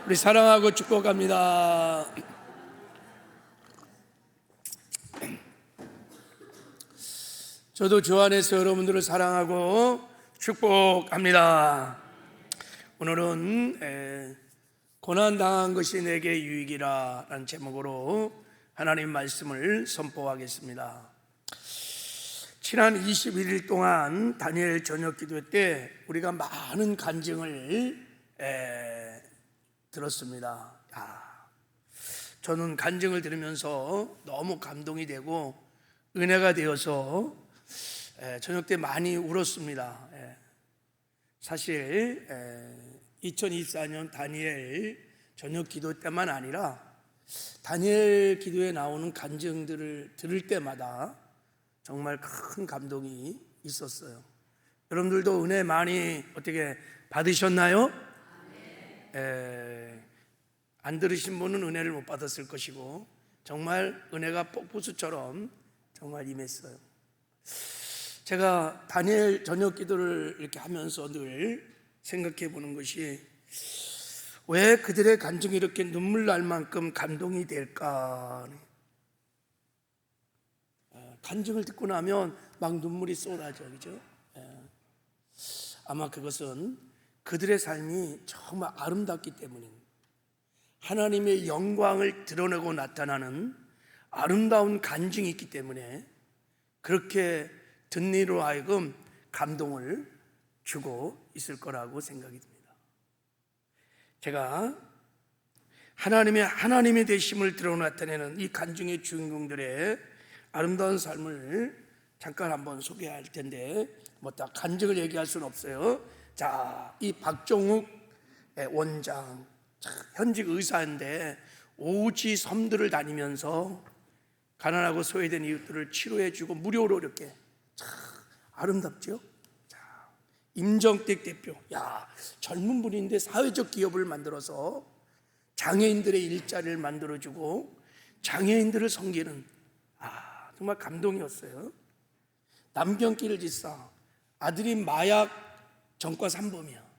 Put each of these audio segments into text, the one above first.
우리 사랑하고 축복합니다. 저도 주 안에서 여러분들을 사랑하고 축복합니다. 오늘은 고난당한 것이 내게 유익이라 라는 제목으로 하나님 말씀을 선포하겠습니다. 지난 21일 동안 다니엘 저녁 기도 때 우리가 많은 간증을 들었습니다. 저는 간증을 들으면서 너무 감동이 되고 은혜가 되어서 저녁 때 많이 울었습니다. 사실 2024년 다니엘 저녁 기도 때만 아니라 다니엘 기도에 나오는 간증들을 들을 때마다 정말 큰 감동이 있었어요. 여러분들도 은혜 많이 어떻게 받으셨나요? 안 들으신 분은 은혜를 못 받았을 것이고 정말 은혜가 폭포수처럼 정말 임했어요. 제가 다니엘 저녁 기도를 이렇게 하면서 늘 생각해 보는 것이 왜 그들의 간증이 이렇게 눈물 날 만큼 감동이 될까? 간증을 듣고 나면 막 눈물이 쏟아져, 그죠? 아마 그것은 그들의 삶이 정말 아름답기 때문입니다. 하나님의 영광을 드러내고 나타나는 아름다운 간증이 있기 때문에 그렇게 듣는 이로 하여금 감동을 주고 있을 거라고 생각이 듭니다. 제가 하나님의 되심을 드러 나타내는 이 간증의 주인공들의 아름다운 삶을 잠깐 한번 소개할 텐데 뭐 다 간증을 얘기할 수는 없어요. 자, 이 박종욱 원장 현직 의사인데 오지 섬들을 다니면서 가난하고 소외된 이웃들을 치료해주고 무료로 이렇게 참 아름답죠. 자, 임정택 대표, 젊은 분인데 사회적 기업을 만들어서 장애인들의 일자리를 만들어주고 장애인들을 섬기는 정말 감동이었어요. 남경길 지사, 아들이 마약 전과 산범이야.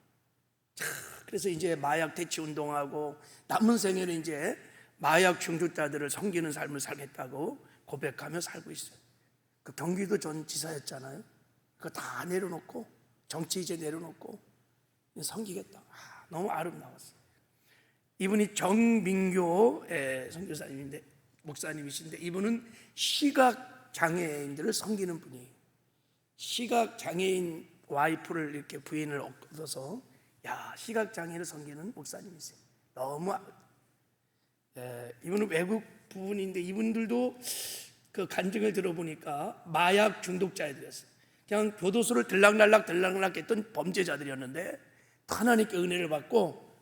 그래서 이제 마약 대치 운동하고 남은 생애는 이제 마약 중독자들을 섬기는 삶을 살겠다고 고백하며 살고 있어요. 그 경기도 전 지사였잖아요. 그거 다 내려놓고 정치 이제 내려놓고 섬기겠다. 너무 아름다웠어요. 이분이 정민교 선교사님인데 목사님이신데 이분은 시각 장애인들을 섬기는 분이에요. 시각 장애인 와이프를 이렇게 부인을 얻어서 시각 장애인을 섬기는 목사님이세요. 너무 이분은 외국 부분인데 이분들도 그 간증을 들어보니까 마약 중독자들이었어요. 그냥 교도소를 들락날락 했던 범죄자들이었는데 하나님께 은혜를 받고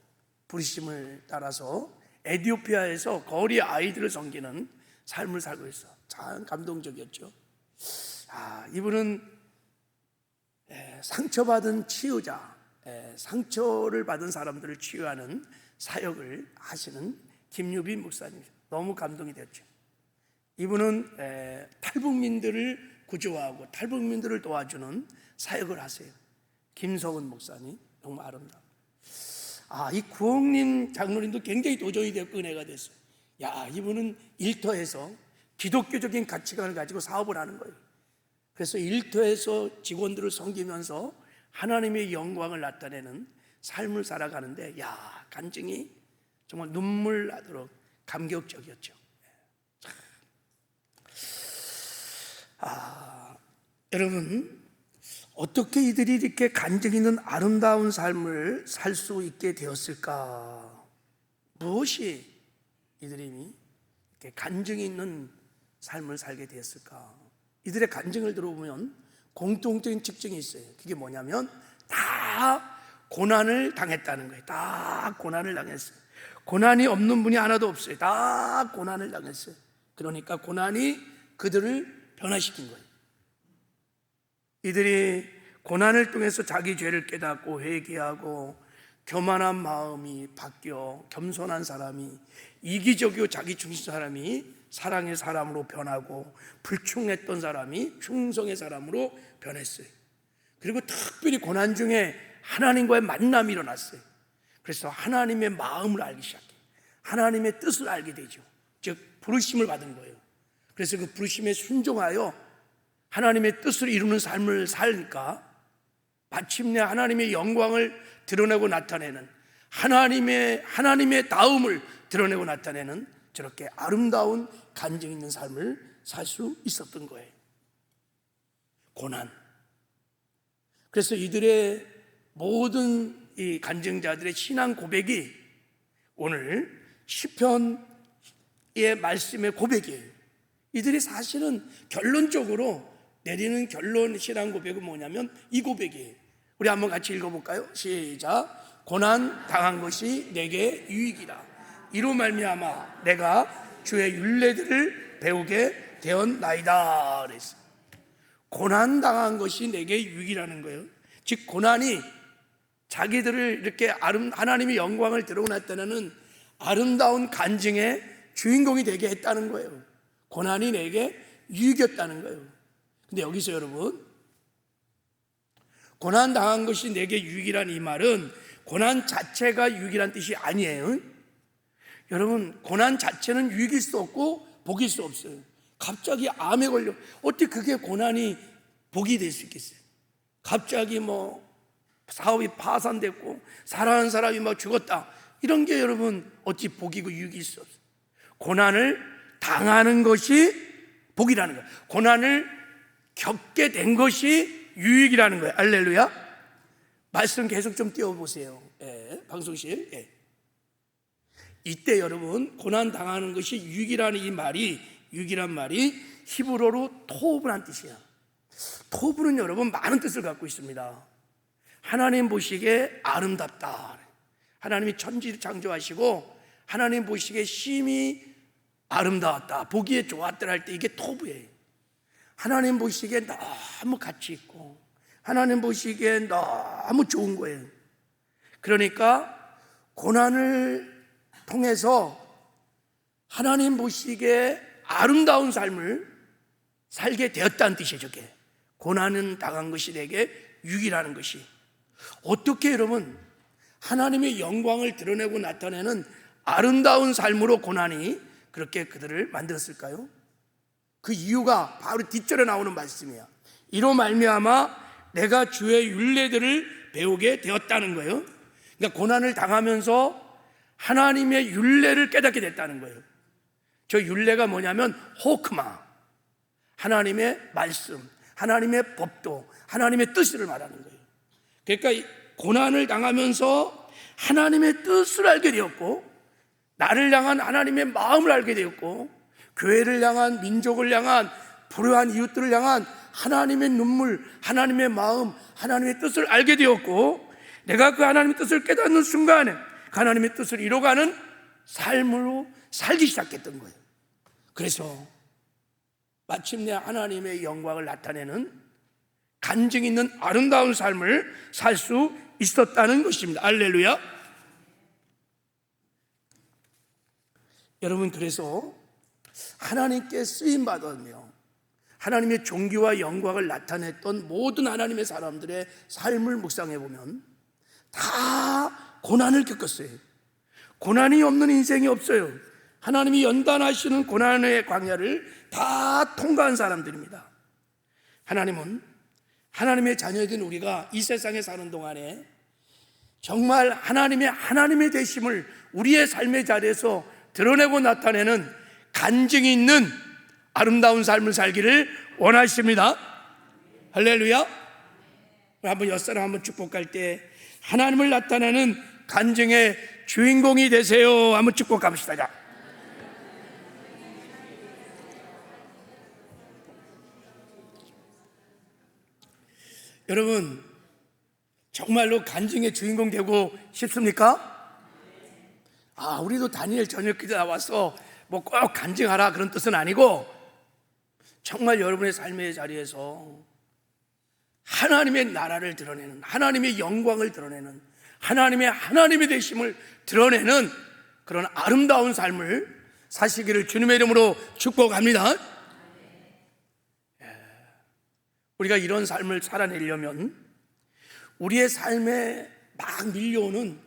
부르심을 따라서 에티오피아에서 거리 아이들을 섬기는 삶을 살고 있어. 참 감동적이었죠. 이분은 상처받은 치유자, 상처를 받은 사람들을 치유하는 사역을 하시는 김유빈 목사님, 너무 감동이 됐죠. 이분은 탈북민들을 구조하고 탈북민들을 도와주는 사역을 하세요. 김성은 목사님, 정말 아름다워. 이 구홍림 장로님도 굉장히 도전이 되고 은혜가 됐어요. 이분은 일터에서 기독교적인 가치관을 가지고 사업을 하는 거예요. 그래서 일터에서 직원들을 섬기면서 하나님의 영광을 나타내는 삶을 살아가는데 간증이 정말 눈물 나도록 감격적이었죠. 여러분, 어떻게 이들이 이렇게 간증 있는 아름다운 삶을 살 수 있게 되었을까? 무엇이 이들이 이렇게 간증이 있는 삶을 살게 되었을까? 이들의 간증을 들어보면 공통적인 특징이 있어요. 그게 뭐냐면 다 고난을 당했다는 거예요. 다 고난을 당했어요. 고난이 없는 분이 하나도 없어요. 다 고난을 당했어요. 그러니까 고난이 그들을 변화시킨 거예요. 이들이 고난을 통해서 자기 죄를 깨닫고 회개하고 교만한 마음이 바뀌어 겸손한 사람이, 이기적이고 자기중심 사람이 사랑의 사람으로 변하고, 불충했던 사람이 충성의 사람으로 변했어요. 그리고 특별히 고난 중에 하나님과의 만남이 일어났어요. 그래서 하나님의 마음을 알기 시작해. 하나님의 뜻을 알게 되죠. 즉 부르심을 받은 거예요. 그래서 그 부르심에 순종하여 하나님의 뜻을 이루는 삶을 살니까 마침내 하나님의 영광을 드러내고 나타내는 하나님의 다움을 드러내고 나타내는 저렇게 아름다운 간증 있는 삶을 살 수 있었던 거예요. 고난. 그래서 이들의 모든 이 간증자들의 신앙 고백이 오늘 시편의 말씀의 고백이에요. 이들이 사실은 결론적으로 내리는 결론 신앙 고백은 뭐냐면 이 고백이에요. 우리 한번 같이 읽어볼까요? 시작. 고난 당한 것이 내게 유익이라. 이로 말미암아 내가 주의 율례들을 배우게 되었나이다. 그랬어. 고난 당한 것이 내게 유익이라는 거예요. 즉 고난이 자기들을 이렇게 하나님의 영광을 드러났다는 아름다운 간증의 주인공이 되게 했다는 거예요. 고난이 내게 유익이었다는 거예요. 근데 여기서 여러분, 고난 당한 것이 내게 유익이란 이 말은 고난 자체가 유익이란 뜻이 아니에요. 여러분, 고난 자체는 유익일 수 없고 복일 수 없어요. 갑자기 암에 걸려, 어떻게 그게 고난이 복이 될 수 있겠어요? 갑자기 사업이 파산됐고 사랑하는 사람이 죽었다, 이런 게 여러분 어찌 복이고 유익일 수 없어요. 고난을 당하는 것이 복이라는 거예요. 고난을 겪게 된 것이 유익이라는 거예요. 할렐루야. 말씀 계속 좀 띄워보세요. 방송실. 이때 여러분, 고난 당하는 것이 유익이라는 이 말이, 유익이란 말이 히브리어로 토브란 뜻이야. 토브는 여러분 많은 뜻을 갖고 있습니다. 하나님 보시기에 아름답다. 하나님이 천지를 창조하시고 하나님 보시기에 심히 아름다웠다, 보기에 좋았다 할 때 이게 토브예요. 하나님 보시기에 너무 가치 있고 하나님 보시기에 너무 좋은 거예요. 그러니까 고난을 통해서 하나님 보시기에 아름다운 삶을 살게 되었다는 뜻이죠. 저게 고난은 당한 것이 내게 유익이라는 것이. 어떻게 여러분 하나님의 영광을 드러내고 나타내는 아름다운 삶으로 고난이 그렇게 그들을 만들었을까요? 그 이유가 바로 뒷절에 나오는 말씀이야. 이로 말미암아 내가 주의 율례들을 배우게 되었다는 거예요. 그러니까 고난을 당하면서 하나님의 율례를 깨닫게 됐다는 거예요. 저 율례가 뭐냐면 호크마, 하나님의 말씀, 하나님의 법도, 하나님의 뜻을 말하는 거예요. 그러니까 고난을 당하면서 하나님의 뜻을 알게 되었고, 나를 향한 하나님의 마음을 알게 되었고, 교회를 향한, 민족을 향한, 불우한 이웃들을 향한 하나님의 눈물, 하나님의 마음, 하나님의 뜻을 알게 되었고, 내가 그 하나님의 뜻을 깨닫는 순간에 그 하나님의 뜻을 이뤄가는 삶으로 살기 시작했던 거예요. 그래서 마침내 하나님의 영광을 나타내는 간증 있는 아름다운 삶을 살 수 있었다는 것입니다. 할렐루야. 여러분, 그래서 하나님께 쓰임받으며 하나님의 존귀와 영광을 나타냈던 모든 하나님의 사람들의 삶을 묵상해 보면 다 고난을 겪었어요. 고난이 없는 인생이 없어요. 하나님이 연단하시는 고난의 광야를 다 통과한 사람들입니다. 하나님은 하나님의 자녀된 우리가 이 세상에 사는 동안에 정말 하나님의 되심을 우리의 삶의 자리에서 드러내고 나타내는 간증이 있는 아름다운 삶을 살기를 원하십니다. 할렐루야. 한번 옆사람 한번 축복할 때 하나님을 나타내는 간증의 주인공이 되세요. 한번 축복합시다. 자. 여러분, 정말로 간증의 주인공 되고 싶습니까? 우리도 다니엘 저녁 기도 나와서 꼭 간증하라 그런 뜻은 아니고, 정말 여러분의 삶의 자리에서 하나님의 나라를 드러내는, 하나님의 영광을 드러내는, 하나님의 되심을 드러내는 그런 아름다운 삶을 사시기를 주님의 이름으로 축복합니다. 우리가 이런 삶을 살아내려면 우리의 삶에 막 밀려오는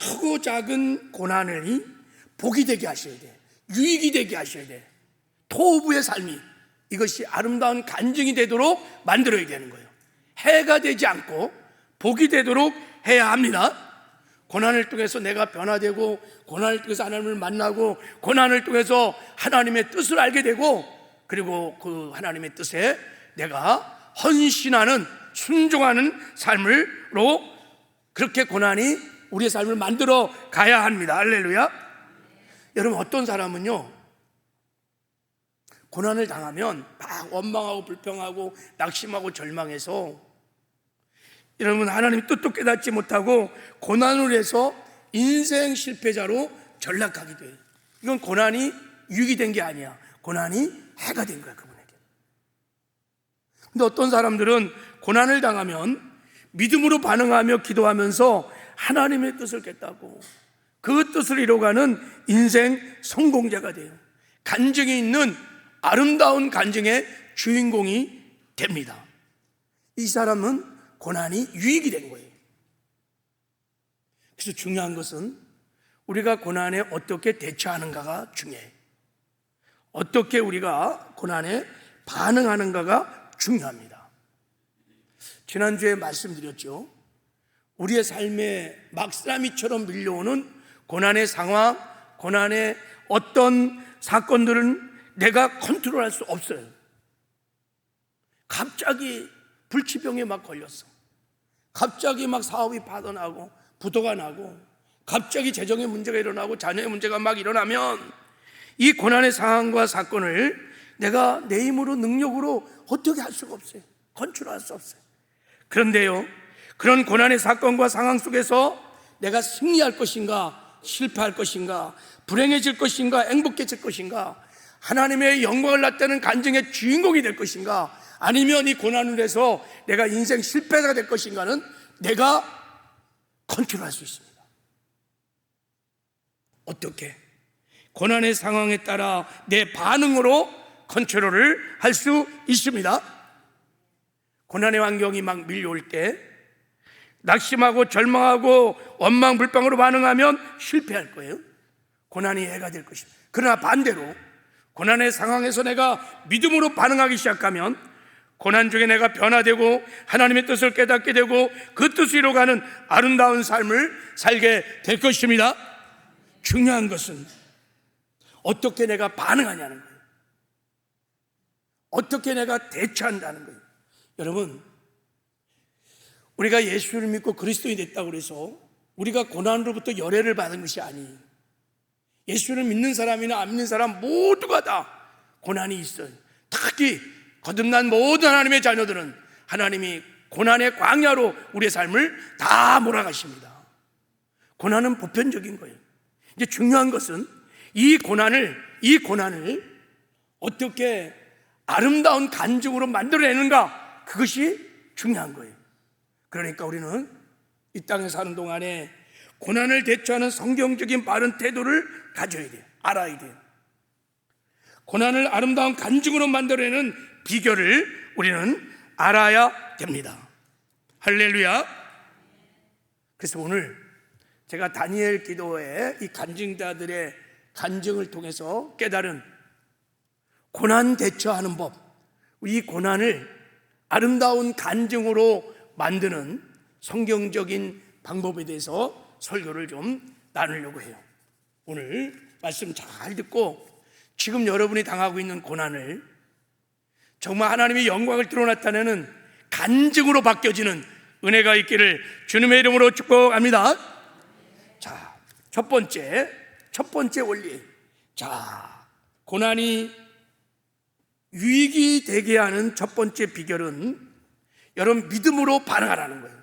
크고 작은 고난을 복이 되게 하셔야 돼. 유익이 되게 하셔야 돼. 토부의 삶이 이것이 아름다운 간증이 되도록 만들어야 되는 거예요. 해가 되지 않고 복이 되도록 해야 합니다. 고난을 통해서 내가 변화되고, 고난을 통해서 하나님을 만나고, 고난을 통해서 하나님의 뜻을 알게 되고, 그리고 그 하나님의 뜻에 내가 헌신하는, 순종하는 삶으로 그렇게 고난이 우리의 삶을 만들어 가야 합니다. 할렐루야. 여러분, 어떤 사람은요, 고난을 당하면 막 원망하고 불평하고 낙심하고 절망해서 여러분 하나님 뜻도 깨닫지 못하고 고난을 해서 인생 실패자로 전락하기도 해요. 이건 고난이 유익이 된 게 아니야. 고난이 해가 된 거야, 그분에게. 근데 어떤 사람들은 고난을 당하면 믿음으로 반응하며 기도하면서 하나님의 뜻을 깼다고 그 뜻을 이뤄가는 인생 성공자가 돼요. 간증이 있는 아름다운 간증의 주인공이 됩니다. 이 사람은 고난이 유익이 된 거예요. 그래서 중요한 것은 우리가 고난에 어떻게 대처하는가가 중요해요. 어떻게 우리가 고난에 반응하는가가 중요합니다. 지난주에 말씀드렸죠. 우리의 삶에 막사미처럼 밀려오는 고난의 상황, 고난의 어떤 사건들은 내가 컨트롤할 수 없어요. 갑자기 불치병에 막 걸렸어. 갑자기 막 사업이 파산나고 부도가 나고 갑자기 재정의 문제가 일어나고 자녀의 문제가 막 일어나면 이 고난의 상황과 사건을 내가 내 힘으로 능력으로 어떻게 할 수가 없어요. 컨트롤할 수 없어요. 그런데요, 그런 고난의 사건과 상황 속에서 내가 승리할 것인가, 실패할 것인가, 불행해질 것인가, 행복해질 것인가, 하나님의 영광을 나타내는 간증의 주인공이 될 것인가, 아니면 이 고난을 해서 내가 인생 실패자가 될 것인가는 내가 컨트롤할 수 있습니다. 어떻게? 고난의 상황에 따라 내 반응으로 컨트롤을 할 수 있습니다. 고난의 환경이 막 밀려올 때 낙심하고 절망하고 원망 불평으로 반응하면 실패할 거예요. 고난이 해가 될 것입니다. 그러나 반대로 고난의 상황에서 내가 믿음으로 반응하기 시작하면 고난 중에 내가 변화되고 하나님의 뜻을 깨닫게 되고 그 뜻을 이뤄가는 아름다운 삶을 살게 될 것입니다. 중요한 것은 어떻게 내가 반응하냐는 거예요. 어떻게 내가 대처한다는 거예요. 여러분, 우리가 예수를 믿고 그리스도인이 됐다고 해서 우리가 고난으로부터 열애를 받은 것이 아니에요. 예수를 믿는 사람이나 안 믿는 사람 모두가 다 고난이 있어요. 특히 거듭난 모든 하나님의 자녀들은 하나님이 고난의 광야로 우리의 삶을 다 몰아가십니다. 고난은 보편적인 거예요. 이제 중요한 것은 이 고난을 어떻게 아름다운 간증으로 만들어내는가, 그것이 중요한 거예요. 그러니까 우리는 이 땅에 사는 동안에 고난을 대처하는 성경적인 바른 태도를 가져야 돼요. 알아야 돼요. 고난을 아름다운 간증으로 만들어내는 비결을 우리는 알아야 됩니다. 할렐루야. 그래서 오늘 제가 다니엘 기도에 이 간증자들의 간증을 통해서 깨달은 고난 대처하는 법, 이 고난을 아름다운 간증으로 만드는 성경적인 방법에 대해서 설교를 좀 나누려고 해요. 오늘 말씀 잘 듣고 지금 여러분이 당하고 있는 고난을 정말 하나님의 영광을 드러나타내는 간증으로 바뀌어지는 은혜가 있기를 주님의 이름으로 축복합니다. 자, 첫 번째 원리. 자, 고난이 유익이 되게 하는 첫 번째 비결은 여러분 믿음으로 반응하라는 거예요.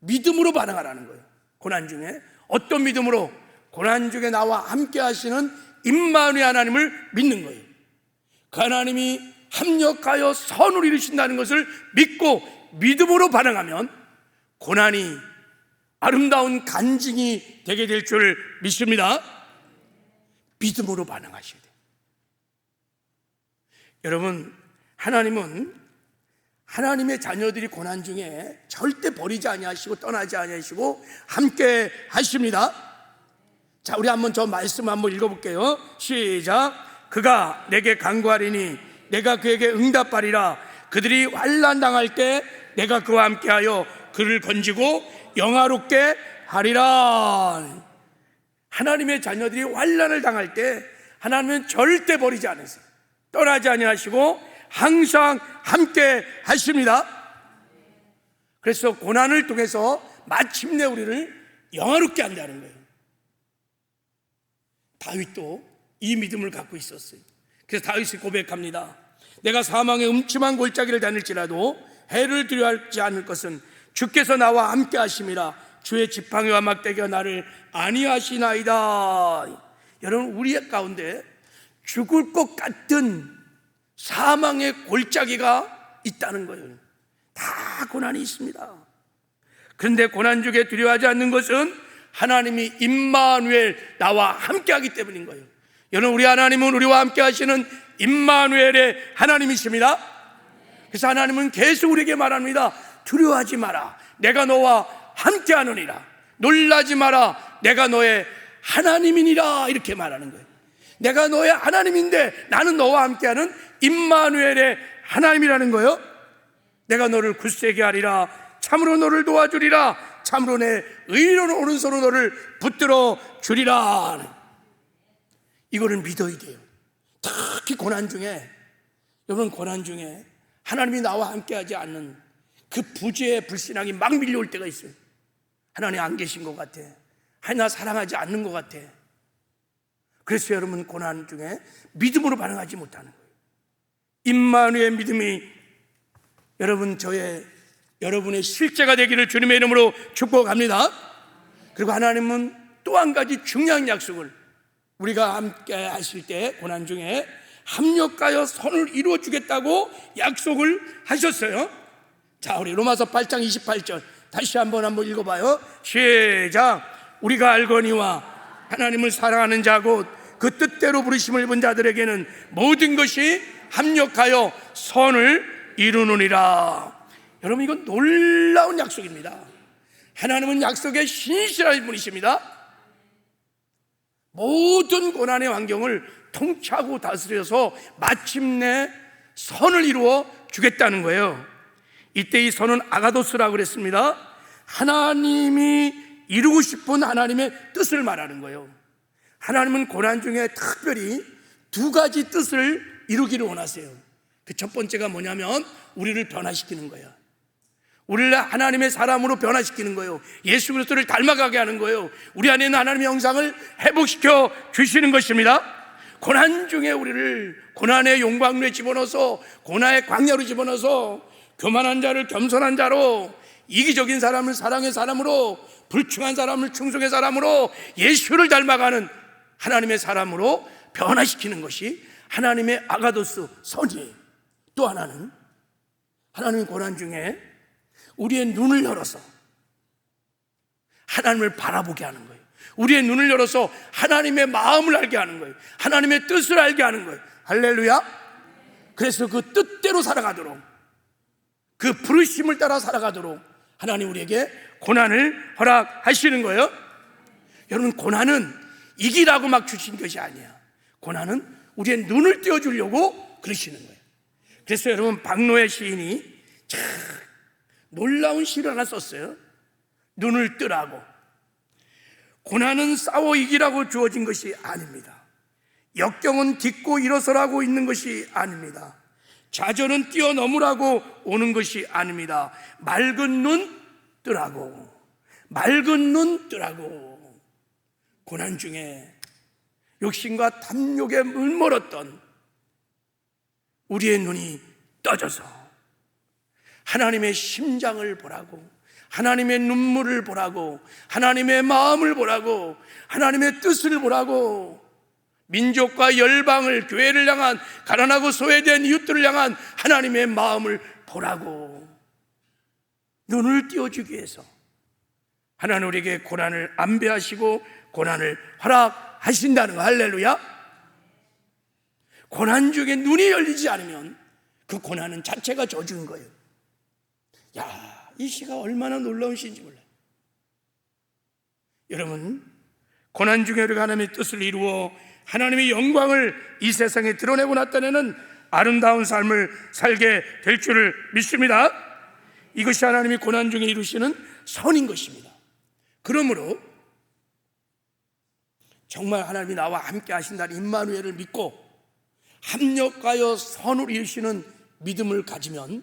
믿음으로 반응하라는 거예요. 고난 중에 어떤 믿음으로? 고난 중에 나와 함께 하시는 임마누엘 하나님을 믿는 거예요. 그 하나님이 합력하여 선을 이루신다는 것을 믿고 믿음으로 반응하면 고난이 아름다운 간증이 되게 될 줄 믿습니다. 믿음으로 반응하셔야 돼요. 여러분, 하나님은 하나님의 자녀들이 고난 중에 절대 버리지 아니하시고 떠나지 아니하시고 함께 하십니다. 자, 우리 한번 저 말씀 한번 읽어볼게요. 시작. 그가 내게 간구하리니 내가 그에게 응답하리라. 그들이 환난 당할 때 내가 그와 함께하여 그를 건지고 영화롭게 하리라. 하나님의 자녀들이 환난을 당할 때 하나님은 절대 버리지 않으세요. 떠나지 아니하시고 항상 함께 하십니다. 그래서 고난을 통해서 마침내 우리를 영화롭게 한다는 거예요. 다윗도 이 믿음을 갖고 있었어요. 그래서 다윗이 고백합니다. 내가 사망의 음침한 골짜기를 다닐지라도 해를 두려워하지 않을 것은 주께서 나와 함께 하심이라. 주의 지팡이와 막대기가 나를 안위하시나이다. 여러분, 우리 가운데 죽을 것 같은 사망의 골짜기가 있다는 거예요. 다 고난이 있습니다. 그런데 고난 중에 두려워하지 않는 것은 하나님이 임마누엘, 나와 함께 하기 때문인 거예요. 여러분, 우리 하나님은 우리와 함께 하시는 임마누엘의 하나님이십니다. 그래서 하나님은 계속 우리에게 말합니다. 두려워하지 마라, 내가 너와 함께 하느니라. 놀라지 마라, 내가 너의 하나님이니라. 이렇게 말하는 거예요. 내가 너의 하나님인데 나는 너와 함께하는 임마누엘의 하나님이라는 거예요. 내가 너를 굳세게 하리라. 참으로 너를 도와주리라. 참으로 내 의로운 오른손으로 너를 붙들어 주리라. 이거를 믿어야 돼요. 특히 고난 중에, 여러분, 고난 중에 하나님이 나와 함께하지 않는 그 부재의 불신앙이 막 밀려올 때가 있어요. 하나님 안 계신 것 같아. 하나님 나 사랑하지 않는 것 같아. 그래서 여러분, 고난 중에 믿음으로 반응하지 못하는 거예요. 임마누엘 믿음이 여러분의 실제가 되기를 주님의 이름으로 축복합니다. 그리고 하나님은 또 한 가지 중요한 약속을 우리가 함께 하실 때 고난 중에 합력하여 선을 이루어 주겠다고 약속을 하셨어요. 자, 우리 로마서 8장 28절 다시 한번 읽어봐요. 시작. 우리가 알거니와 하나님을 사랑하는 자 곧 그 뜻대로 부르심을 입은 자들에게는 모든 것이 합력하여 선을 이루느니라. 여러분, 이건 놀라운 약속입니다. 하나님은 약속에 신실하신 분이십니다. 모든 고난의 환경을 통치하고 다스려서 마침내 선을 이루어 주겠다는 거예요. 이때 이 선은 아가도스라고 그랬습니다. 하나님이 이루고 싶은 하나님의 뜻을 말하는 거예요. 하나님은 고난 중에 특별히 두 가지 뜻을 이루기를 원하세요. 그 첫 번째가 뭐냐면 우리를 변화시키는 거예요. 우리를 하나님의 사람으로 변화시키는 거예요. 예수 그리스도를 닮아가게 하는 거예요. 우리 안에 있는 하나님의 형상을 회복시켜 주시는 것입니다. 고난 중에 우리를 고난의 용광로에 집어넣어서, 고난의 광야로 집어넣어서 교만한 자를 겸손한 자로, 이기적인 사람을 사랑의 사람으로, 불충한 사람을 충성의 사람으로, 예수를 닮아가는 하나님의 사람으로 변화시키는 것이 하나님의 아가도스 선이에요. 또 하나는 하나님의 고난 중에 우리의 눈을 열어서 하나님을 바라보게 하는 거예요. 우리의 눈을 열어서 하나님의 마음을 알게 하는 거예요. 하나님의 뜻을 알게 하는 거예요. 할렐루야. 그래서 그 뜻대로 살아가도록, 그 부르심을 따라 살아가도록 하나님 우리에게 고난을 허락하시는 거예요. 여러분, 고난은 이기라고 막 주신 것이 아니야. 고난은 우리의 눈을 띄워주려고 그러시는 거예요. 그래서 여러분, 박노해 시인이 참 놀라운 시를 하나 썼어요. 눈을 뜨라고. 고난은 싸워 이기라고 주어진 것이 아닙니다. 역경은 딛고 일어서라고 있는 것이 아닙니다. 좌절은 뛰어넘으라고 오는 것이 아닙니다. 맑은 눈 뜨라고. 맑은 눈 뜨라고. 고난 중에 욕심과 탐욕에 물밀었던 우리의 눈이 떠져서 하나님의 심장을 보라고, 하나님의 눈물을 보라고, 하나님의 마음을 보라고, 하나님의 뜻을 보라고, 민족과 열방을, 교회를 향한, 가난하고 소외된 이웃들을 향한 하나님의 마음을 보라고 눈을 띄워주기 위해서 하나님 우리에게 고난을 안배하시고 고난을 허락하신다는 거. 할렐루야. 고난 중에 눈이 열리지 않으면 그 고난은 자체가 저주인 거예요. 야, 이 시가 얼마나 놀라운 시인지 몰라요. 여러분, 고난 중에 우리가 하나님의 뜻을 이루어 하나님의 영광을 이 세상에 드러내고 나타내는 아름다운 삶을 살게 될 줄을 믿습니다. 이것이 하나님이 고난 중에 이루시는 선인 것입니다. 그러므로 정말 하나님이 나와 함께 하신다는 임마누엘을 믿고 합력하여 선을 이루시는 믿음을 가지면,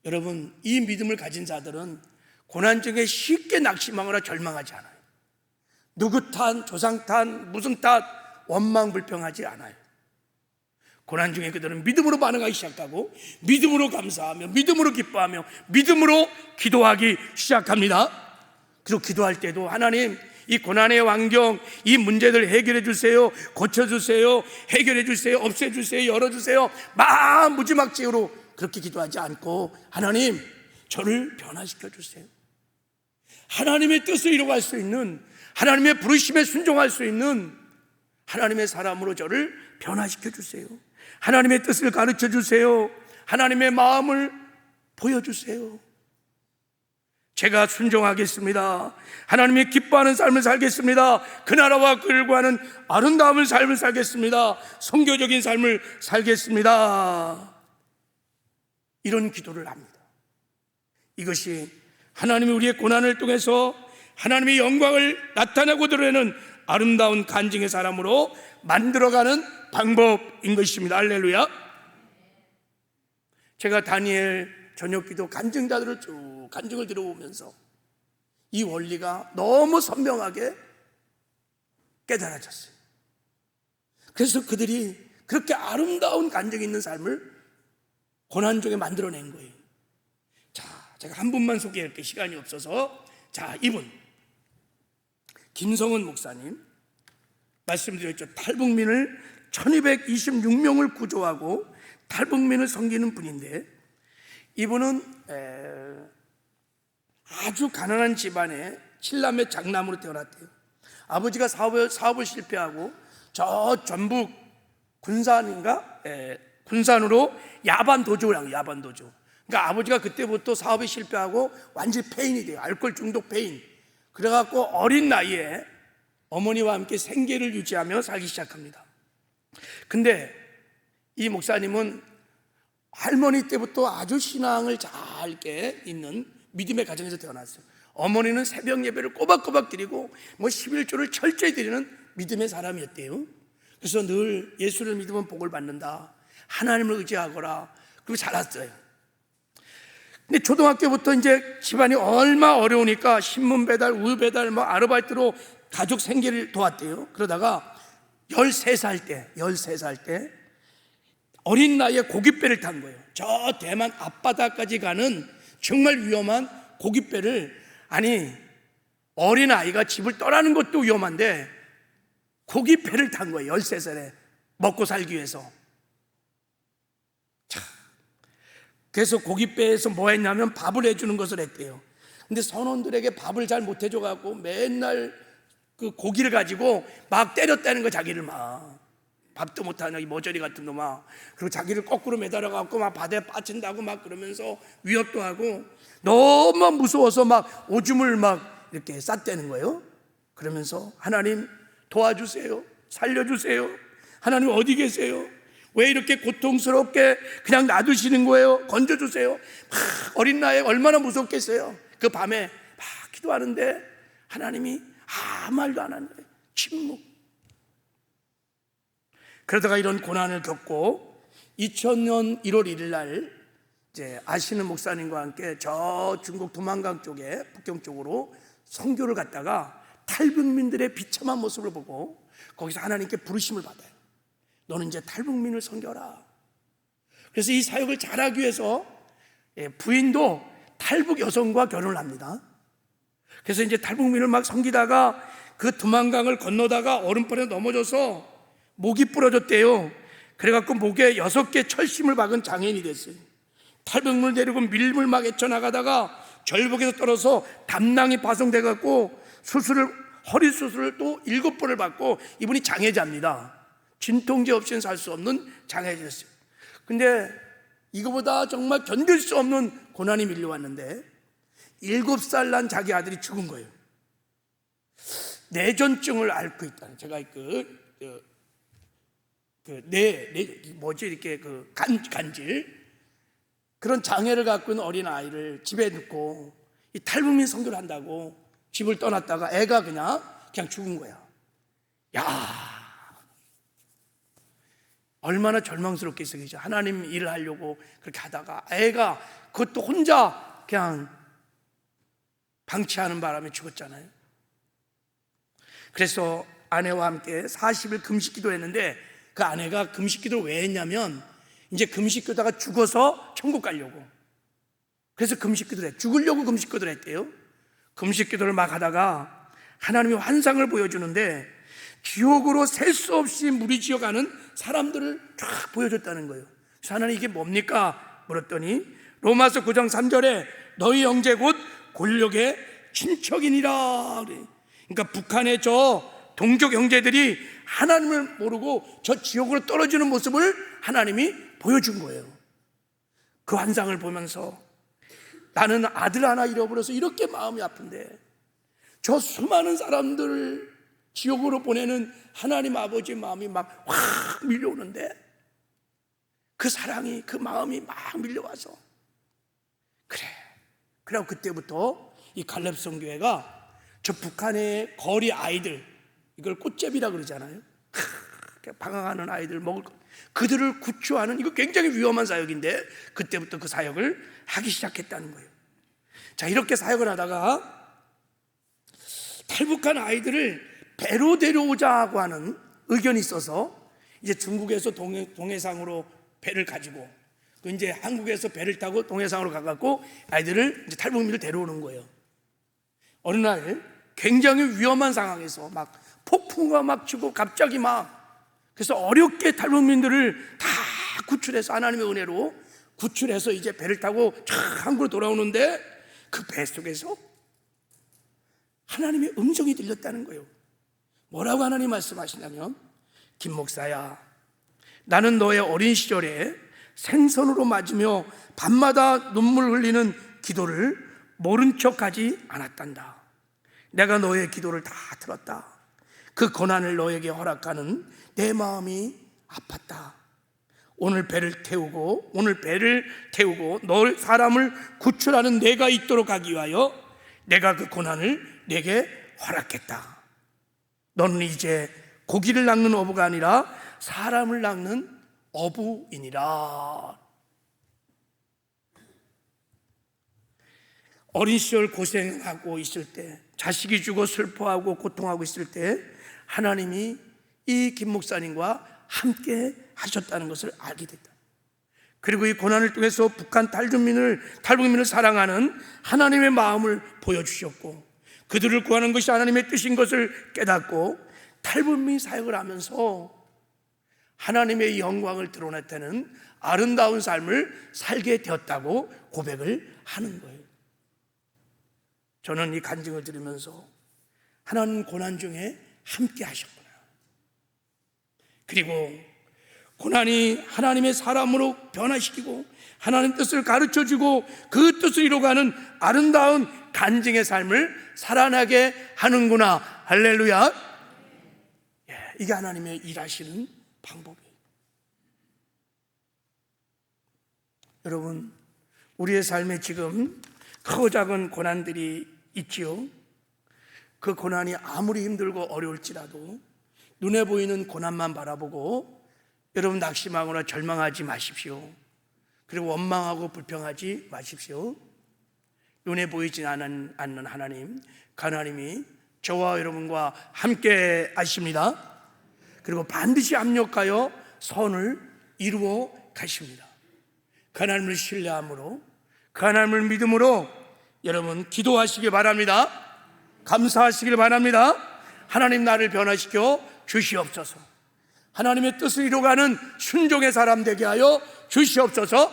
여러분, 이 믿음을 가진 자들은 고난 중에 쉽게 낙심하거나 절망하지 않아요. 누구 탓, 조상 탓, 무슨 탓, 원망불평하지 않아요. 고난 중에 그들은 믿음으로 반응하기 시작하고 믿음으로 감사하며 믿음으로 기뻐하며 믿음으로 기도하기 시작합니다. 그리고 기도할 때도 하나님, 이 고난의 환경, 이 문제들 해결해 주세요, 고쳐주세요, 해결해 주세요, 없애주세요, 열어주세요, 무지막지로 그렇게 기도하지 않고 하나님, 저를 변화시켜 주세요. 하나님의 뜻을 이루어갈 수 있는, 하나님의 부르심에 순종할 수 있는 하나님의 사람으로 저를 변화시켜 주세요. 하나님의 뜻을 가르쳐 주세요. 하나님의 마음을 보여주세요. 제가 순종하겠습니다. 하나님이 기뻐하는 삶을 살겠습니다. 그 나라와 그를 구하는 아름다운 삶을 살겠습니다. 선교적인 삶을 살겠습니다. 이런 기도를 합니다. 이것이 하나님이 우리의 고난을 통해서 하나님의 영광을 나타내고 드러내는 아름다운 간증의 사람으로 만들어가는 방법인 것입니다. 할렐루야. 제가 다니엘 저녁기도 간증자들을 쭉 간증을 들어보면서 이 원리가 너무 선명하게 깨달아졌어요. 그래서 그들이 그렇게 아름다운 간증이 있는 삶을 고난 중에 만들어낸 거예요. 자, 제가 한 분만 소개할게요. 시간이 없어서. 자, 이분 김성은 목사님, 말씀드렸죠. 탈북민을 1226명을 구조하고 탈북민을 섬기는 분인데, 이분은 아주 가난한 집안에 7남매 장남으로 태어났대요. 아버지가 사업을 실패하고 저 전북 군산으로 야반 도주를 한 거예요. 야반 도주. 그러니까 아버지가 그때부터 사업이 실패하고 완전히 폐인이 돼요. 알코올 중독 폐인. 그래갖고 어린 나이에 어머니와 함께 생계를 유지하며 살기 시작합니다. 근데 이 목사님은 할머니 때부터 아주 신앙을 잘게 있는 믿음의 가정에서 태어났어요. 어머니는 새벽 예배를 꼬박꼬박 드리고 11조를 철저히 드리는 믿음의 사람이었대요. 그래서 늘 예수를 믿으면 복을 받는다, 하나님을 의지하거라, 그리고 자랐어요. 근데 초등학교부터 이제 집안이 얼마 어려우니까 신문 배달, 우유 배달, 아르바이트로 가족 생계를 도왔대요. 그러다가 13살 때 어린 나이에 고깃배를 탄 거예요. 저 대만 앞바다까지 가는 정말 위험한 고깃배를, 아니 어린 아이가 집을 떠나는 것도 위험한데 고깃배를 탄 거예요. 13살에 먹고 살기 위해서. 자, 그래서 고깃배에서 뭐 했냐면 밥을 해주는 것을 했대요. 근데 선원들에게 밥을 잘 못 해줘갖고 맨날 그 고기를 가지고 막 때렸다는 거, 자기를 막. 밥도 못하는 이 모조리 같은 놈아. 그리고 자기를 거꾸로 매달아갖고 막 바다에 빠진다고 막 그러면서 위협도 하고, 너무 무서워서 막 오줌을 막 이렇게 쌌다는 거예요. 그러면서 하나님 도와주세요, 살려주세요, 하나님 어디 계세요? 왜 이렇게 고통스럽게 그냥 놔두시는 거예요? 건져주세요. 막 어린 나이에 얼마나 무섭겠어요. 그 밤에 막 기도하는데 하나님이 아무 말도 안 하는 거예요. 침묵. 그러다가 이런 고난을 겪고 2000년 1월 1일 날 이제 아시는 목사님과 함께 저 중국 두만강 쪽에 북경 쪽으로 선교를 갔다가 탈북민들의 비참한 모습을 보고 거기서 하나님께 부르심을 받아요. 너는 이제 탈북민을 섬겨라. 그래서 이 사역을 잘하기 위해서 부인도 탈북 여성과 결혼을 합니다. 그래서 이제 탈북민을 막 섬기다가 그 두만강을 건너다가 얼음벌에 넘어져서 목이 부러졌대요. 그래갖고 목에 6개 철심을 박은 장애인이 됐어요. 탈북민을 데리고 밀물 막 헤쳐나가다가 절벽에서 떨어서 담낭이 파손돼갖고 허리 수술을 또 7번을 받고 이분이 장애자입니다. 진통제 없이는 살 수 없는 장애자였어요. 근데 이거보다 정말 견딜 수 없는 고난이 밀려왔는데 7살 난 자기 아들이 죽은 거예요. 뇌전증을 앓고 있다는, 제가 뭐지, 이렇게 간질, 그런 장애를 갖고 있는 어린 아이를 집에 놓고 이 탈북민 선교를 한다고 집을 떠났다가 애가 그냥 죽은 거야. 야, 얼마나 절망스럽겠어. 그죠? 하나님 일을 하려고 그렇게 하다가 애가 그것도 혼자 그냥 방치하는 바람에 죽었잖아요. 그래서 아내와 함께 40일 금식 기도를 했는데, 그 아내가 금식 기도를 왜 했냐면 이제 금식 기도다가 죽어서 천국 가려고, 그래서 금식 기도를 했, 죽으려고 금식 기도를 했대요. 금식 기도를 막 하다가 하나님이 환상을 보여주는데 지옥으로 셀 수 없이 무리지어가는 사람들을 쫙 보여줬다는 거예요. 그래서 하나님 이게 뭡니까? 물었더니 로마서 9장 3절에 너희 형제 곧 권력의 친척이니라. 그러니까 북한의 저 동족 형제들이 하나님을 모르고 저 지옥으로 떨어지는 모습을 하나님이 보여준 거예요. 그 환상을 보면서 나는 아들 하나 잃어버려서 이렇게 마음이 아픈데 저 수많은 사람들을 지옥으로 보내는 하나님 아버지의 마음이 막 확 밀려오는데, 그 사랑이, 그 마음이 막 밀려와서, 그래고 그때부터 이 갈렙성 교회가 저 북한의 거리 아이들, 이걸 꽃제비라 그러잖아요. 방황하는 아이들 먹을 것, 그들을 구출하는, 이거 굉장히 위험한 사역인데 그때부터 그 사역을 하기 시작했다는 거예요. 자, 이렇게 사역을 하다가 탈북한 아이들을 배로 데려오자고 하는 의견이 있어서 이제 중국에서 동해상으로 배를 가지고, 또 이제 한국에서 배를 타고 동해상으로 가갖고 아이들을, 이제 탈북민을 데려오는 거예요. 어느 날 굉장히 위험한 상황에서 막 폭풍우가 막 치고 갑자기 그래서 어렵게 탈북민들을 다 구출해서, 하나님의 은혜로 구출해서 이제 배를 타고 쫙 한국으로 돌아오는데 그 배 속에서 하나님의 음성이 들렸다는 거예요. 뭐라고 하나님 말씀하시냐면, 김 목사야, 나는 너의 어린 시절에 생선으로 맞으며 밤마다 눈물 흘리는 기도를 모른 척하지 않았단다. 내가 너의 기도를 다 들었다. 그 고난을 너에게 허락하는 내 마음이 아팠다. 오늘 배를 태우고 너 사람을 구출하는 내가 있도록 하기 위하여 내가 그 고난을 내게 허락했다. 너는 이제 고기를 낚는 어부가 아니라 사람을 낚는 어부이니라. 어린 시절 고생하고 있을 때, 자식이 죽어 슬퍼하고 고통하고 있을 때 하나님이 이 김 목사님과 함께 하셨다는 것을 알게 됐다. 그리고 이 고난을 통해서 북한 탈북민을 사랑하는 하나님의 마음을 보여주셨고, 그들을 구하는 것이 하나님의 뜻인 것을 깨닫고 탈북민 사역을 하면서 하나님의 영광을 드러냈다는 아름다운 삶을 살게 되었다고 고백을 하는 거예요. 저는 이 간증을 들으면서 하나님 고난 중에 함께 하셨구나, 그리고 고난이 하나님의 사람으로 변화시키고 하나님 뜻을 가르쳐주고 그 뜻을 이루어가는 아름다운 간증의 삶을 살아나게 하는구나. 할렐루야. 이게 하나님의 일하시는 방법이에요. 여러분, 우리의 삶에 지금 크고 작은 고난들이 있지요. 그 고난이 아무리 힘들고 어려울지라도 눈에 보이는 고난만 바라보고 여러분 낙심하거나 절망하지 마십시오. 그리고 원망하고 불평하지 마십시오. 눈에 보이지 않는 하나님, 그 하나님이 저와 여러분과 함께 하십니다. 그리고 반드시 합력하여 선을 이루어 가십니다. 그 하나님을 신뢰함으로, 그 하나님을 믿음으로 여러분 기도하시기 바랍니다. 감사하시길 바랍니다. 하나님 나를 변화시켜 주시옵소서. 하나님의 뜻을 이루어가는 순종의 사람 되게 하여 주시옵소서.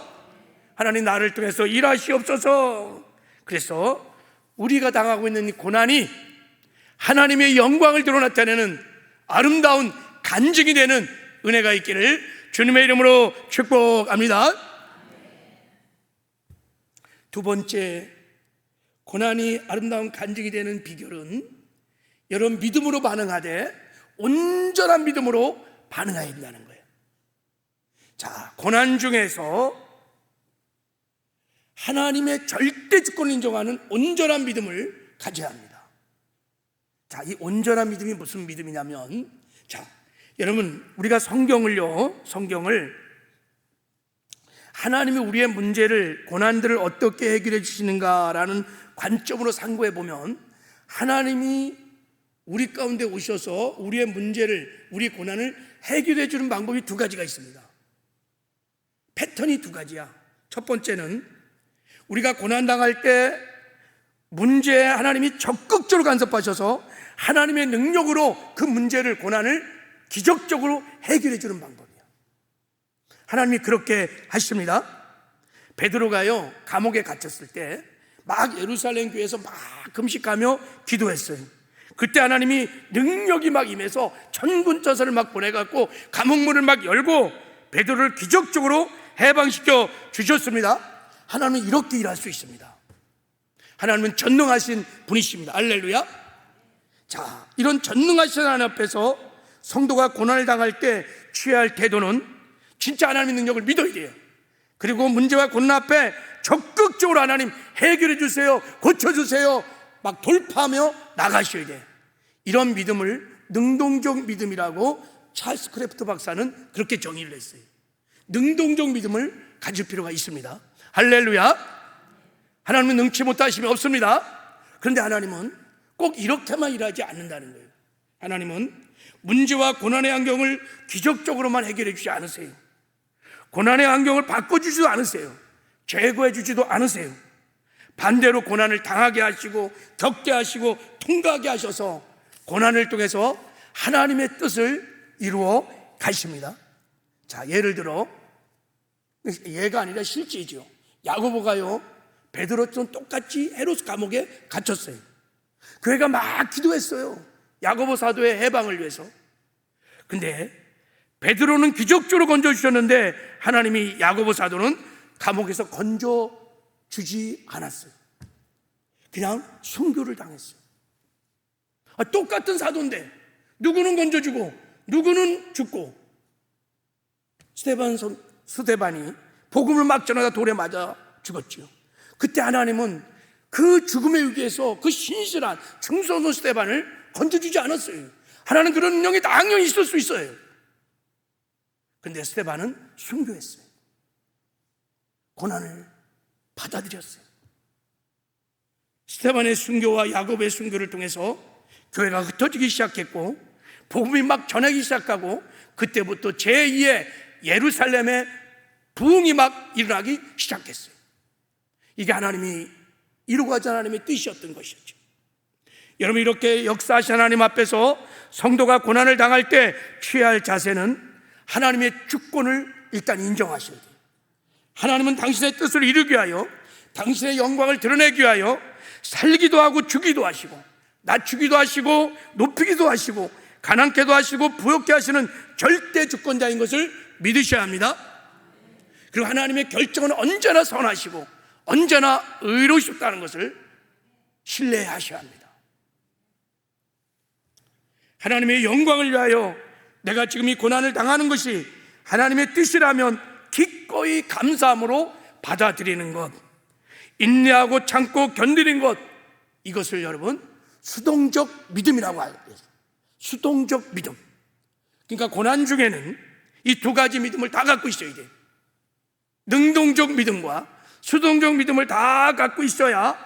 하나님 나를 통해서 일하시옵소서. 그래서 우리가 당하고 있는 이 고난이 하나님의 영광을 드러나타내는 아름다운 간증이 되는 은혜가 있기를 주님의 이름으로 축복합니다. 두 번째, 고난이 아름다운 간증이 되는 비결은 여러분 믿음으로 반응하되 온전한 믿음으로 반응해야 된다는 거예요. 자, 고난 중에서 하나님의 절대 주권을 인정하는 온전한 믿음을 가져야 합니다. 자, 이 온전한 믿음이 무슨 믿음이냐면, 자, 여러분 우리가 성경을 하나님이 우리의 문제를, 고난들을 어떻게 해결해 주시는가라는 관점으로 상고해 보면, 하나님이 우리 가운데 오셔서 우리의 문제를, 우리 고난을 해결해 주는 방법이 두 가지가 있습니다. 패턴이 두 가지야. 첫 번째는 우리가 고난당할 때 문제에 하나님이 적극적으로 간섭하셔서 하나님의 능력으로 그 문제를, 고난을 기적적으로 해결해 주는 방법이야. 하나님이 그렇게 하십니다. 베드로가요, 감옥에 갇혔을 때 막 예루살렘 교회에서 막 금식하며 기도했어요. 그때 하나님이 능력이 막 임해서 천군천사를 막 보내갖고 감옥문을 막 열고 베드로를 기적적으로 해방시켜 주셨습니다. 하나님은 이렇게 일할 수 있습니다. 하나님은 전능하신 분이십니다. 할렐루야. 자, 이런 전능하신 하나님 앞에서 성도가 고난을 당할 때 취해야 할 태도는 진짜 하나님의 능력을 믿어야 돼요. 그리고 문제와 고난 앞에 적극적으로 하나님 해결해 주세요, 고쳐주세요 막 돌파하며 나가셔야 돼요. 이런 믿음을 능동적 믿음이라고 찰스 크래프트 박사는 그렇게 정의를 했어요. 능동적 믿음을 가질 필요가 있습니다. 할렐루야. 하나님은 능치 못하심이 없습니다. 그런데 하나님은 꼭 이렇게만 일하지 않는다는 거예요. 하나님은 문제와 고난의 환경을 기적적으로만 해결해 주지 않으세요. 고난의 환경을 바꿔주지도 않으세요. 제거해 주지도 않으세요. 반대로 고난을 당하게 하시고 겪게 하시고 통과하게 하셔서 고난을 통해서 하나님의 뜻을 이루어 가십니다. 자, 예를 들어, 예가 아니라 실제죠. 야고보가요, 베드로처럼 똑같이 헤로스 감옥에 갇혔어요. 그 애가 막 기도했어요. 야고보 사도의 해방을 위해서. 근데 베드로는 기적적으로 건져주셨는데 하나님이 야고보 사도는 감옥에서 건져주지 않았어요. 그냥 순교를 당했어요. 똑같은 사도인데 누구는 건져주고 누구는 죽고. 스데반이 복음을 막 전하다 돌에 맞아 죽었죠. 그때 하나님은 그 죽음의 위기에서 그 신실한 충성스러운 스데반을 건져주지 않았어요. 하나님 그런 능력이 당연히 있을 수 있어요. 근데 스데반은 순교했어요. 고난을 받아들였어요. 스데반의 순교와 야고보의 순교를 통해서 교회가 흩어지기 시작했고 복음이 막 전하기 시작하고 그때부터 제2의 예루살렘의 부흥이 막 일어나기 시작했어요. 이게 하나님이 이루고 가신 하나님의 뜻이었던 것이었죠. 여러분, 이렇게 역사하신 하나님 앞에서 성도가 고난을 당할 때 취해야 할 자세는 하나님의 주권을 일단 인정하셔야 돼요. 하나님은 당신의 뜻을 이루기 위하여, 당신의 영광을 드러내기 위하여 살기도 하고 주기도 하시고 낮추기도 하시고 높이기도 하시고 가난케도 하시고 부욕케 하시는 절대 주권자인 것을 믿으셔야 합니다. 그리고 하나님의 결정은 언제나 선하시고 언제나 의로우시다는 것을 신뢰하셔야 합니다. 하나님의 영광을 위하여 내가 지금 이 고난을 당하는 것이 하나님의 뜻이라면 기꺼이 감사함으로 받아들이는 것, 인내하고 참고 견디는 것, 이것을 여러분 수동적 믿음이라고 알고 있어요. 수동적 믿음. 그러니까 고난 중에는 이 두 가지 믿음을 다 갖고 있어야 돼요. 능동적 믿음과 수동적 믿음을 다 갖고 있어야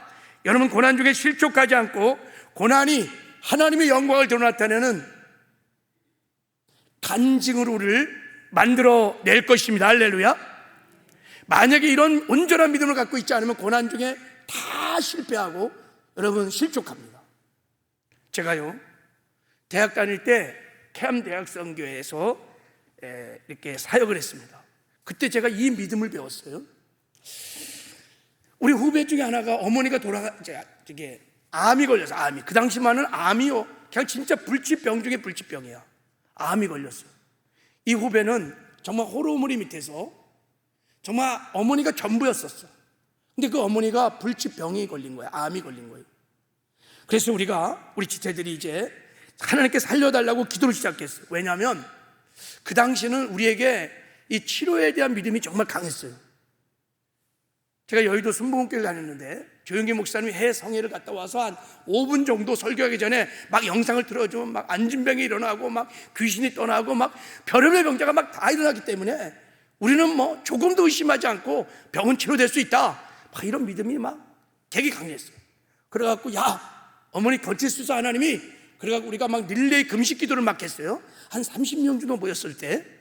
여러분 고난 중에 실족하지 않고 고난이 하나님의 영광을 드러나타내는 간증으로 우리를 만들어낼 것입니다. 할렐루야. 만약에 이런 온전한 믿음을 갖고 있지 않으면 고난 중에 다 실패하고 여러분 실족합니다. 제가요 대학 다닐 때 캠 대학성교회에서 이렇게 사역을 했습니다. 그때 제가 이 믿음을 배웠어요. 우리 후배 중에 하나가 어머니가 저게 암이 걸려서, 암이 그 당시만은 암이요 그냥 진짜 불치병 중에 불치병이야. 암이 걸렸어요. 이 후배는 정말 호루무리 밑에서 정말 어머니가 전부였었어. 근데 그 어머니가 불치병이 걸린 거야. 암이 걸린 거예요. 그래서 우리 지체들이 이제 하나님께 살려달라고 기도를 시작했어요. 왜냐하면 그 당시는 우리에게 이 치료에 대한 믿음이 정말 강했어요. 제가 여의도 순복음교회 다녔는데 조영기 목사님이 해 성회를 갔다 와서 한 5분 정도 설교하기 전에 막 영상을 틀어주면 막 안진병이 일어나고 막 귀신이 떠나고 막 별의별 병자가 막 다 일어나기 때문에 우리는 뭐 조금도 의심하지 않고 병은 치료될 수 있다, 막 이런 믿음이 막 되게 강했어요. 그래갖고 어머니 거칠수사 하나님이, 그래갖고 우리가 막 릴레이 금식 기도를 막 했어요. 한 30명 정도 모였을 때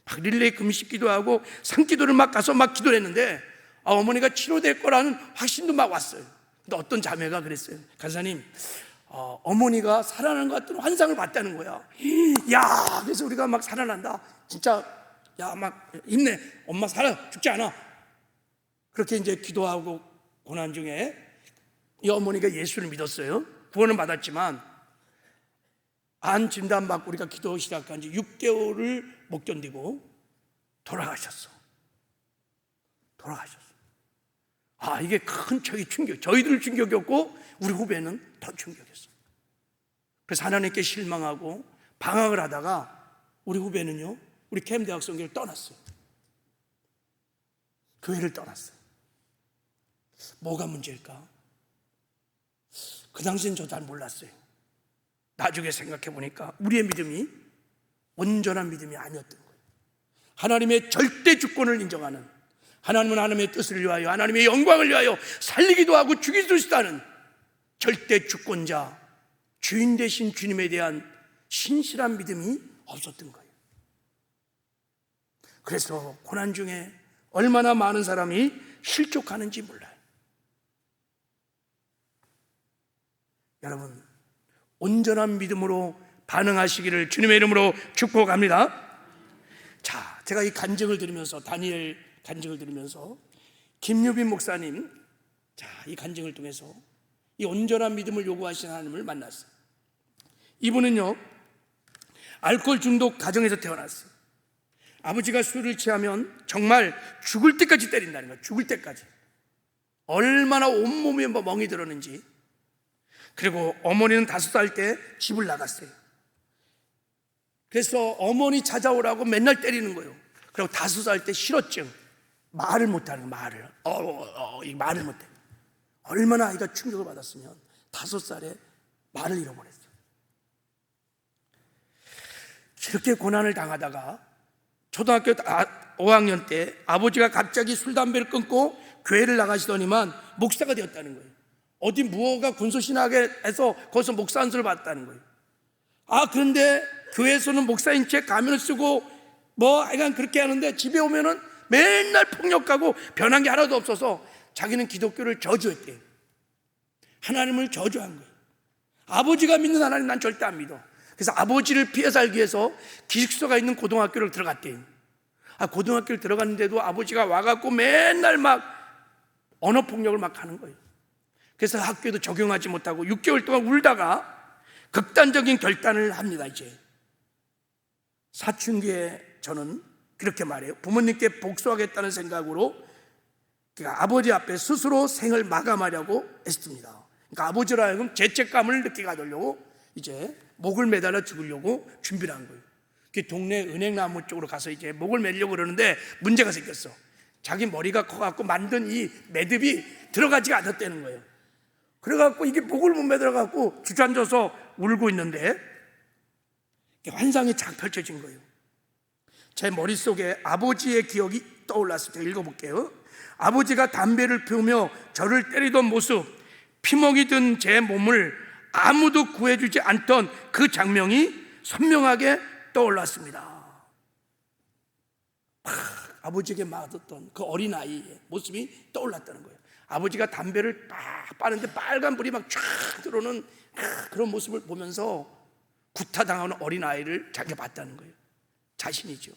막 릴레이 금식 기도하고 산기도를 막 가서 막 기도를 했는데 어머니가 치료될 거라는 확신도 막 왔어요. 근데 어떤 자매가 그랬어요. 간사님, 어머니가 살아나는 것 같은 환상을 봤다는 거야. 그래서 우리가 막 살아난다, 진짜, 막 힘내, 엄마 살아, 죽지 않아. 그렇게 이제 기도하고 고난 중에 이 어머니가 예수를 믿었어요. 구원은 받았지만 안 진단 받고 우리가 기도 시작한 지 6개월을 못 견디고 돌아가셨어. 이게 큰 충격, 저희들 충격이었고 우리 후배는 더 충격이었어요. 그래서 하나님께 실망하고 방황을 하다가 우리 후배는요, 우리 캠대학성교를 떠났어요. 교회를 떠났어요. 뭐가 문제일까? 그 당시엔 저 잘 몰랐어요. 나중에 생각해 보니까 우리의 믿음이 온전한 믿음이 아니었던 거예요. 하나님의 절대 주권을 인정하는, 하나님은 하나님의 뜻을 위하여, 하나님의 영광을 위하여 살리기도 하고 죽이기도 있다는 절대 주권자, 주인 되신 주님에 대한 신실한 믿음이 없었던 거예요. 그래서 고난 중에 얼마나 많은 사람이 실족하는지 몰라요. 여러분, 온전한 믿음으로 반응하시기를 주님의 이름으로 축복합니다. 자, 제가 이 간증을 들으면서, 다니엘 간증을 들으면서 김유빈 목사님, 이 간증을 통해서 이 온전한 믿음을 요구하신 하나님을 만났어요. 이분은요, 알코올 중독 가정에서 태어났어요. 아버지가 술을 취하면 정말 죽을 때까지 때린다는 거예요. 죽을 때까지. 얼마나 온몸에 멍이 들었는지. 그리고 어머니는 5살 때 집을 나갔어요. 그래서 어머니 찾아오라고 맨날 때리는 거예요. 그리고 5살 때 실어증, 말을 못하는 거예요. 말을 못해. 얼마나 아이가 충격을 받았으면 5살에 말을 잃어버렸어요. 그렇게 고난을 당하다가 초등학교 5학년 때 아버지가 갑자기 술, 담배를 끊고 교회를 나가시더니만 목사가 되었다는 거예요. 어디 무허가 군소신학에서 거기서 목사 안수를 받았다는 거예요. 그런데 교회에서는 목사인 채 가면을 쓰고 하여간 그렇게 하는데 집에 오면은 맨날 폭력하고 변한 게 하나도 없어서 자기는 기독교를 저주했대요. 하나님을 저주한 거예요. 아버지가 믿는 하나님 난 절대 안 믿어. 그래서 아버지를 피해 살기 위해서 기숙사가 있는 고등학교를 들어갔대요. 고등학교를 들어갔는데도 아버지가 와갖고 맨날 막 언어폭력을 막 하는 거예요. 그래서 학교에도 적용하지 못하고 6개월 동안 울다가 극단적인 결단을 합니다. 이제 사춘기에 저는 그렇게 말해요. 부모님께 복수하겠다는 생각으로 아버지 앞에 스스로 생을 마감하려고 했습니다. 그러니까 아버지로 하여금 죄책감을 느끼게 하려고 이제 목을 매달아 죽으려고 준비를 한 거예요. 그 동네 은행나무 쪽으로 가서 이제 목을 매려고 그러는데 문제가 생겼어. 자기 머리가 커갖고 만든 이 매듭이 들어가지가 않았다는 거예요. 그래갖고 이게 목을 못 매달아갖고 주저앉아서 울고 있는데 환상이 쫙 펼쳐진 거예요. 제 머릿속에 아버지의 기억이 떠올랐습니다. 읽어볼게요. 아버지가 담배를 피우며 저를 때리던 모습, 피멍이 든 제 몸을 아무도 구해주지 않던 그 장면이 선명하게 떠올랐습니다. 아버지에게 맞았던 그 어린아이의 모습이 떠올랐다는 거예요. 아버지가 담배를 빡 빠는데 빨간 불이 막 쫙 들어오는 그런 모습을 보면서 구타당하는 어린아이를 자기가 봤다는 거예요. 자신이죠.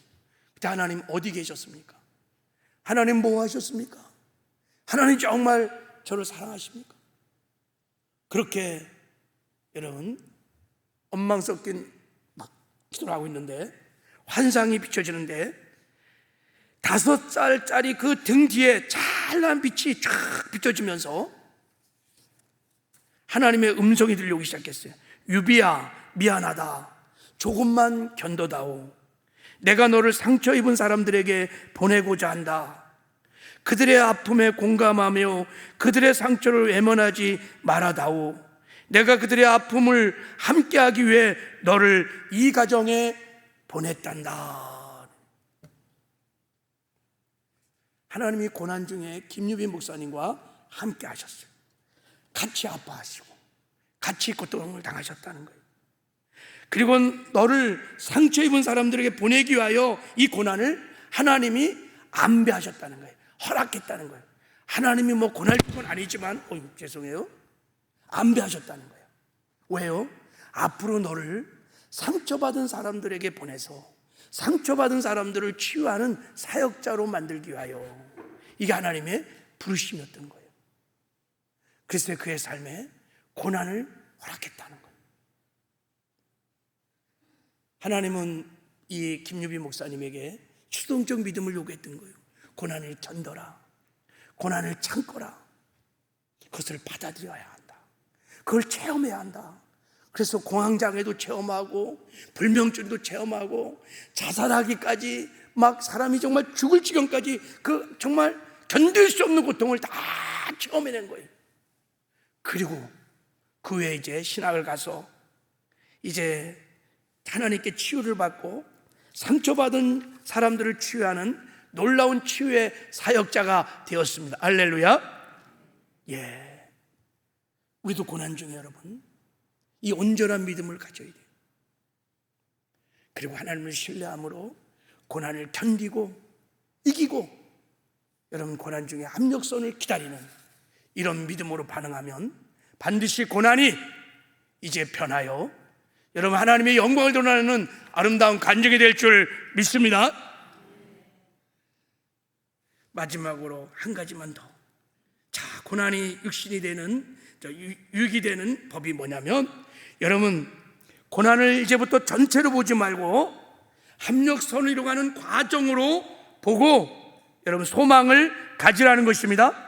그때 하나님 어디 계셨습니까? 하나님 뭐 하셨습니까? 하나님 정말 저를 사랑하십니까? 그렇게 여러분 엉망 섞인 막 기도를 하고 있는데 환상이 비춰지는데 5살짜리 그 등 뒤에 찬란한 빛이 쫙 비춰지면서 하나님의 음성이 들려오기 시작했어요. 유비야, 미안하다. 조금만 견뎌다오. 내가 너를 상처 입은 사람들에게 보내고자 한다. 그들의 아픔에 공감하며 그들의 상처를 외면하지 말아다오. 내가 그들의 아픔을 함께하기 위해 너를 이 가정에 보냈단다. 하나님이 고난 중에 김유빈 목사님과 함께 하셨어요. 같이 아파하시고 같이 고통을 당하셨다는 거예요. 그리고 너를 상처 입은 사람들에게 보내기 위하여 이 고난을 하나님이 안배하셨다는 거예요. 허락했다는 거예요. 하나님이 뭐 고날 건 아니지만 죄송해요, 안배하셨다는 거예요. 왜요? 앞으로 너를 상처받은 사람들에게 보내서 상처받은 사람들을 치유하는 사역자로 만들기 위하여, 이게 하나님의 부르심이었던 거예요. 그래서 그의 삶에 고난을 허락했다는 거예요. 하나님은 이 김유빈 목사님에게 추동적 믿음을 요구했던 거예요. 고난을 견뎌라, 고난을 참거라. 그것을 받아들여야 한다. 그걸 체험해야 한다. 그래서 공황장애도 체험하고 불면증도 체험하고 자살하기까지, 막 사람이 정말 죽을 지경까지 그 정말 견딜 수 없는 고통을 다 체험해낸 거예요. 그리고 그 후에 이제 신학을 가서 이제 하나님께 치유를 받고 상처받은 사람들을 치유하는 놀라운 치유의 사역자가 되었습니다. 할렐루야. 예, 우리도 고난 중에 여러분 이 온전한 믿음을 가져야 돼요. 그리고 하나님을 신뢰함으로 고난을 견디고 이기고, 여러분 고난 중에 합력선을 기다리는 이런 믿음으로 반응하면 반드시 고난이 이제 변하여 여러분 하나님의 영광을 드러내는 아름다운 간증이 될 줄 믿습니다. 마지막으로 한 가지만 더. 자, 고난이 육신이 되는, 유익이 되는 법이 뭐냐면, 여러분 고난을 이제부터 전체로 보지 말고 합력선을 이루어가는 과정으로 보고 여러분 소망을 가지라는 것입니다.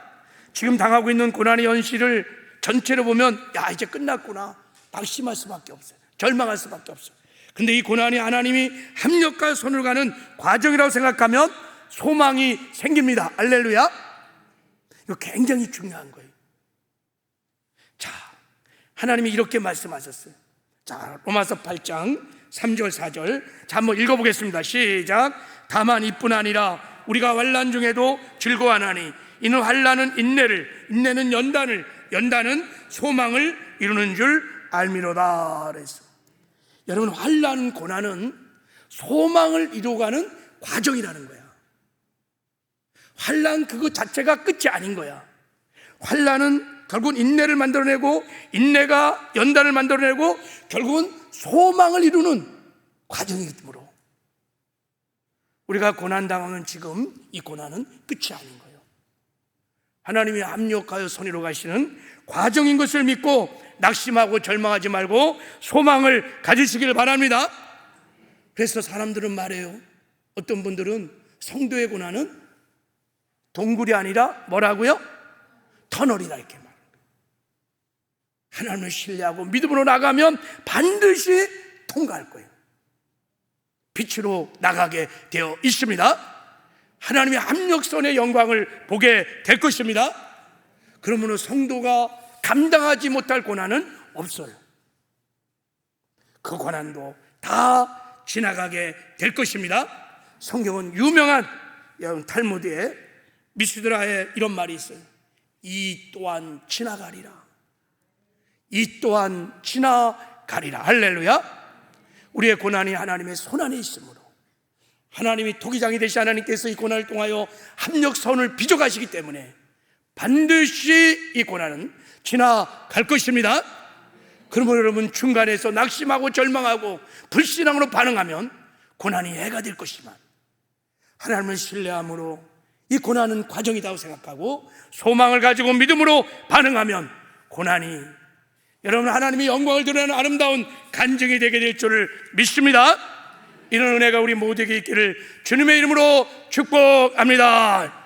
지금 당하고 있는 고난의 현실을 전체로 보면 야, 이제 끝났구나, 낙심할 수밖에 없어요. 절망할 수밖에 없어요. 근데 이 고난이 하나님이 합력과 손을 가는 과정이라고 생각하면 소망이 생깁니다. 할렐루야. 이거 굉장히 중요한 거예요. 자, 하나님이 이렇게 말씀하셨어요. 자, 로마서 8장 3절 4절 자, 한번 읽어보겠습니다. 시작. 다만 이뿐 아니라 우리가 환난 중에도 즐거워하나니 이는 환난은 인내를, 인내는 연단을, 연단은 소망을 이루는 줄 알미로다. 그랬어. 여러분 환난, 고난은 소망을 이루어가는 과정이라는 거야. 환난 그것 자체가 끝이 아닌 거야. 환난은 결국은 인내를 만들어내고, 인내가 연단을 만들어내고, 결국은 소망을 이루는 과정이므로 우리가 고난당하는 지금 이 고난은 끝이 아닌 거예요. 하나님이 합력하여 선의로 가시는 과정인 것을 믿고 낙심하고 절망하지 말고 소망을 가지시길 바랍니다. 그래서 사람들은 말해요. 어떤 분들은 성도의 고난은 동굴이 아니라 뭐라고요? 터널이다, 이렇게 말합니다. 하나님을 신뢰하고 믿음으로 나가면 반드시 통과할 거예요. 빛으로 나가게 되어 있습니다. 하나님의 합력선의 영광을 보게 될 것입니다. 그러므로 성도가 감당하지 못할 고난은 없어요. 그 고난도 다 지나가게 될 것입니다. 성경은 유명한 탈무드에 미스드라에 이런 말이 있어요. 이 또한 지나가리라. 이 또한 지나가리라. 할렐루야. 우리의 고난이 하나님의 손안에 있으므로 하나님이 토기장이 되신 하나님께서 이 고난을 통하여 합력선을 빚어가시기 때문에 반드시 이 고난은 지나갈 것입니다. 그러므로 여러분 중간에서 낙심하고 절망하고 불신앙으로 반응하면 고난이 해가 될 것이지만 하나님을 신뢰함으로 이 고난은 과정이라고 생각하고 소망을 가지고 믿음으로 반응하면 고난이 여러분 하나님의 영광을 드러내는 아름다운 간증이 되게 될 줄을 믿습니다. 이런 은혜가 우리 모두에게 있기를 주님의 이름으로 축복합니다.